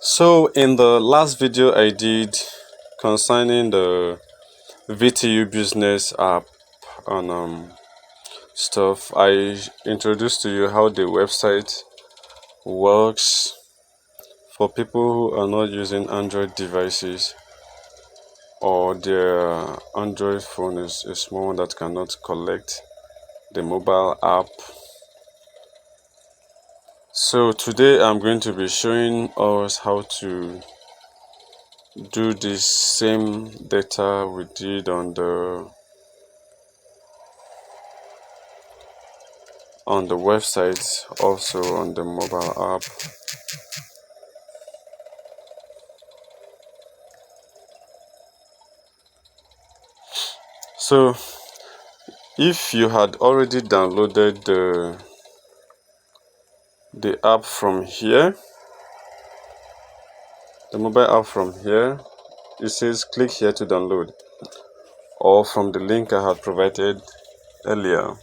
So in the last video I did concerning the VTU business app and stuff, I introduced to you how the website works for people who are not using Android devices, or their Android phone is a small one that cannot collect the mobile app. So today I'm going to be showing us how to do this same data we did on the website, also on the mobile app. So if you had already downloaded the app from here, the mobile app from here, it says click here to download, or from the link I had provided earlier,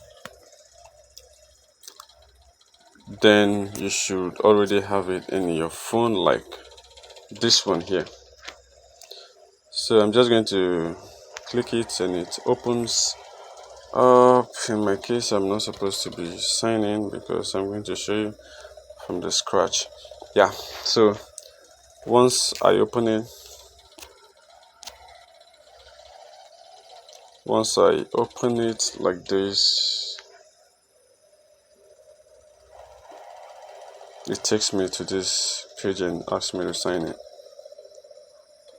then you should already have it in your phone, like this one here. So I'm just going to click it and it opens up. In my case, I'm not supposed to be signing because I'm going to show you from the scratch. Yeah, so once I open it, like this, it takes me to this page and asks me to sign in.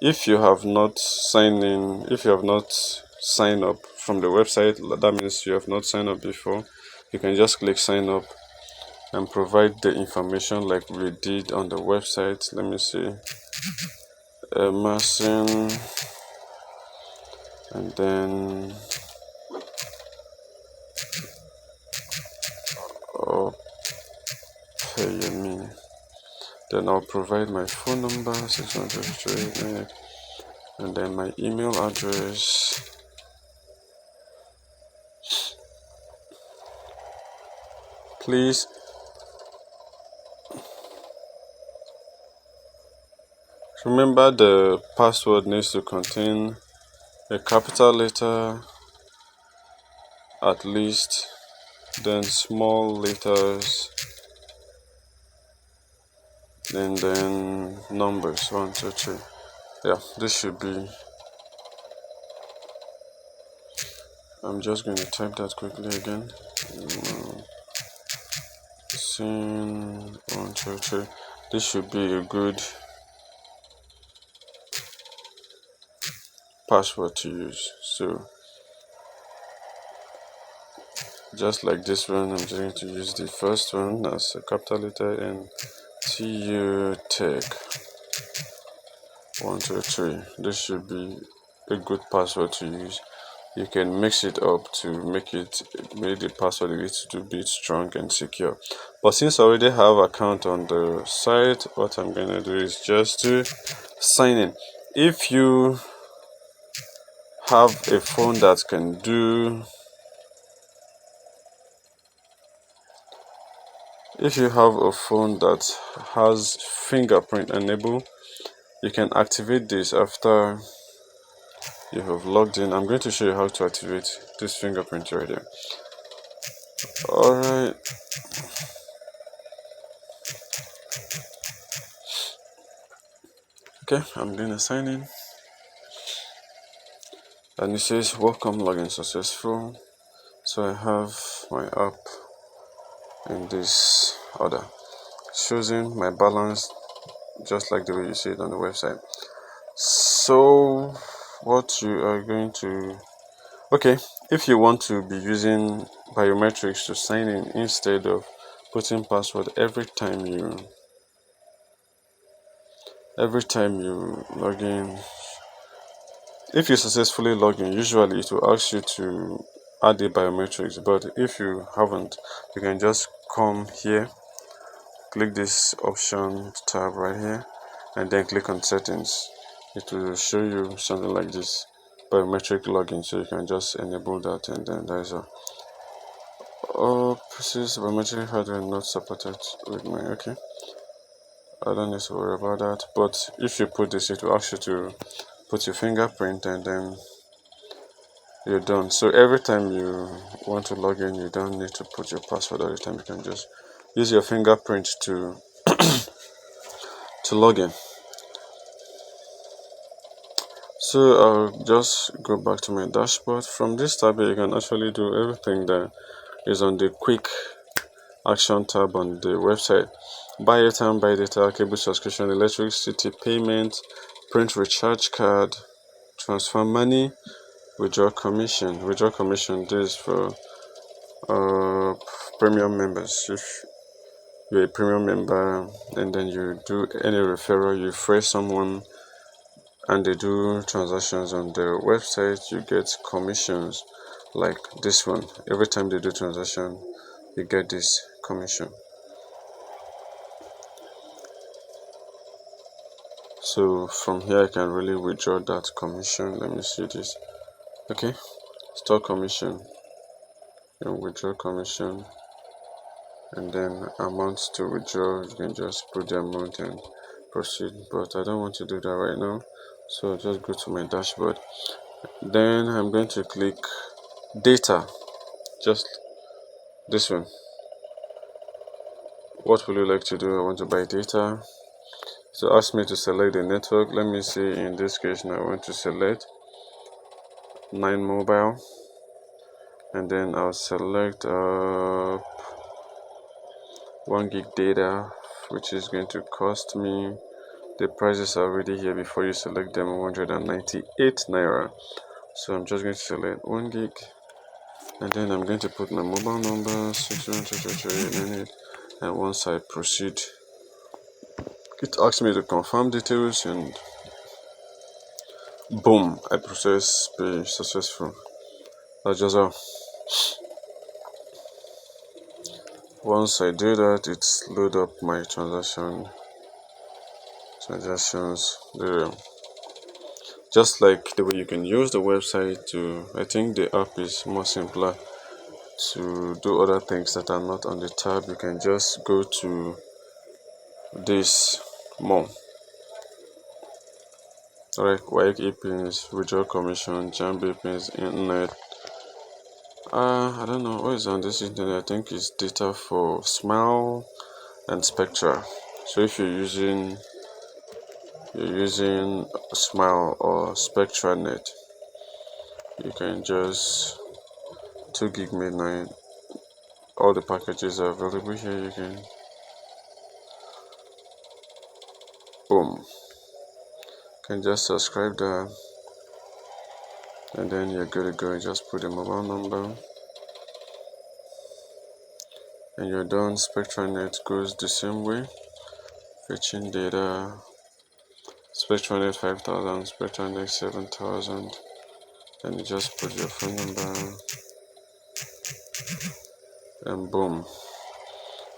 If you have not signed in, if you have not signed up from the website, that means you have not signed up before, you can just click sign up and provide the information like we did on the website. Let me see, Emerson, and then Payme. Then I'll provide my phone number 623, and then my email address. Please remember the password needs to contain a capital letter at least, then small letters, and then numbers 1, 2, 3. Yeah, this should be. I'm just going to type that quickly again. Scene 1, 2, 3. This should be a good password to use. So just like this one, I'm going to use the first one as a capital letter and TU Tech 1, 2, 3. This should be a good password to use. You can mix it up to make the password a little bit strong and secure. But since I already have account on the site, what I'm gonna do is just to sign in. If you have a phone that can do, if you have a phone that has fingerprint enabled, you can activate this after you have logged in. I'm going to show you how to activate this fingerprint right here. Alright, okay, I'm gonna sign in, and it says welcome, login successful. So I have my app in this order, choosing my balance just like the way you see it on the website. So what you are going to, okay, if you want to be using biometrics to sign in instead of putting password every time you log in, if you successfully log in, usually it will ask you to add the biometrics. But if you haven't, you can just come here, click this option tab right here, and then click on settings. It will show you something like this, biometric login, so you can just enable that, and then that is all. Oh, pieces biometric hardware not supported with my, okay. I don't need to worry about that. But if you put this, it will ask you to put your fingerprint, and then you're done. So every time you want to log in, you don't need to put your password all the time. You can just use your fingerprint to log in. So I'll just go back to my dashboard. From this tab you can actually do everything that is on the quick action tab on the website. Buy airtime, buy data, cable subscription, electricity payment, print recharge card, transfer money, withdraw commission. Withdraw commission, this is for premium members. If you're a premium member and then you do any referral, you refer someone and they do transactions on the website, you get commissions like this one. Every time they do transaction, you get this commission. So from here I can really withdraw that commission. Let me see this. Okay, store commission and withdraw commission, and then amount to withdraw. You can just put the amount and proceed, but I don't want to do that right now, so I'll just go to my dashboard. Then I'm going to click data, just this one. What will you like to do? I want to buy data. So ask me to select the network. Let me see, in this case now I want to select 9 mobile, and then I'll select 1 gig data, which is going to cost me, the prices are already here before you select them, 198 naira. So I'm just going to select 1 gig, and then I'm going to put my mobile number 612, and once I proceed, it asks me to confirm details, and boom, I process pay successful. That's just all. Once I do that, it's load up my transactions there. Just like the way you can use the website to, I think the app is more simpler to do other things that are not on the tab. You can just go to this more. Like waec pins, withdraw commission, jamb pins, internet. I don't know what is on this internet. I think it's data for Smile and Spectra. So if you're using Smile or Spectra Net, you can just 2 gig midnight. All the packages are available here. You can boom, can just subscribe there, and then you're good to go. You just put a mobile number and you're done. SpectraNet goes the same way. Fetching data, SpectraNet 5000, SpectraNet 7000, and you just put your phone number and boom,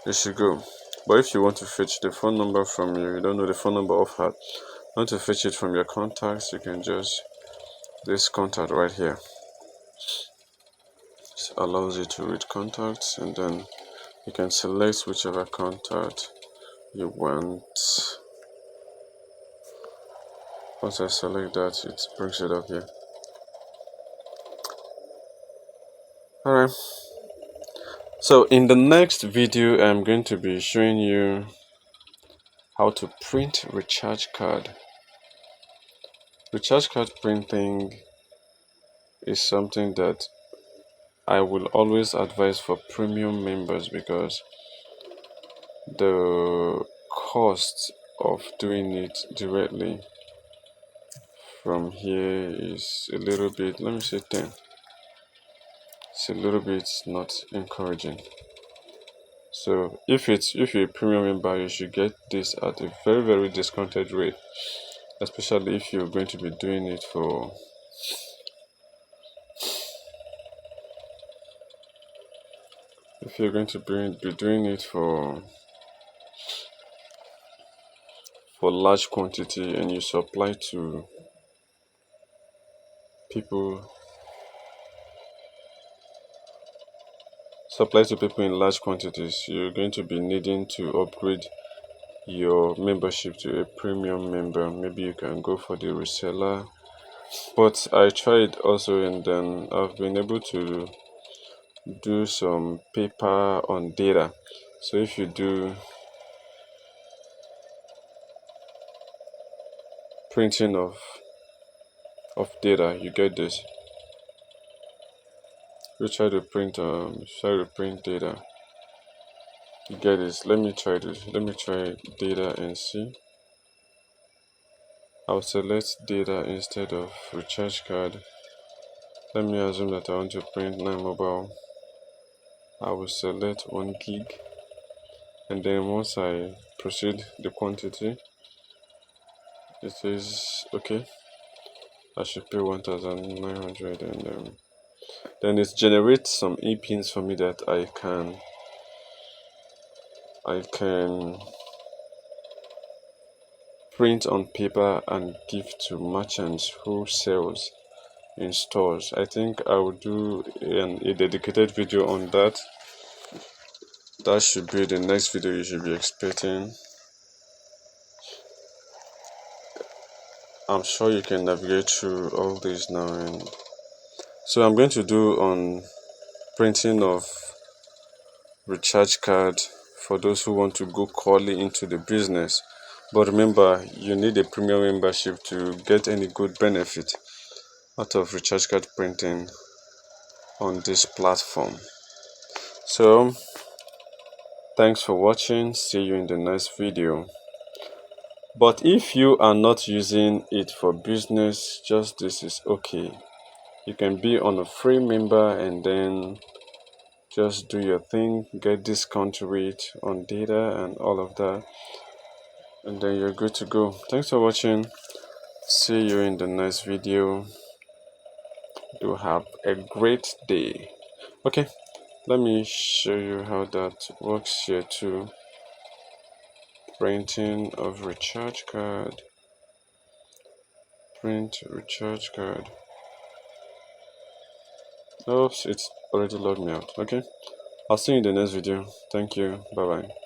you should go. But if you want to fetch the phone number from you don't know the phone number off heart, want to fetch it from your contacts, you can just this contact right here. It allows you to read contacts, and then you can select whichever contact you want. Once I select that, it brings it up here. Alright, so in the next video I'm going to be showing you how to print recharge card. Recharge card printing is something that I will always advise for premium members, because the cost of doing it directly from here is a little bit, let me say 10. It's a little bit not encouraging. So if you're a premium member, you should get this at a very discounted rate, especially if you're going to be doing it for large quantity, and you supply to people in large quantities, you're going to be needing to upgrade your membership to a premium member. Maybe you can go for the reseller. But I tried also, and then I've been able to do some paper on data. So if you do printing of data, you get this. You try to print data, you get this. Let me try data and see. I'll select data instead of recharge card. Let me assume that I want to print 9 mobile. I will select 1 gig, and then once I proceed the quantity, it says okay, I should pay 1,900, and then it generates some e-pins for me that I can print on paper and give to merchants who sells in stores. I think I will do a dedicated video on that. That should be the next video you should be expecting. I'm sure you can navigate through all this now. And so I'm going to do on printing of recharge card for those who want to go calling into the business. But remember, you need a premium membership to get any good benefit out of recharge card printing on this platform. So thanks for watching. See you in the next video. But if you are not using it for business, just this is okay. You can be on a free member and then just do your thing, get discount rate on data and all of that, and then you're good to go. Thanks for watching. See you in the next video. Do have a great day. Okay, let me show you how that works here too. Printing of recharge card. Print recharge card. Oops, it's already logged me out. Okay, I'll see you in the next video. Thank you. Bye bye.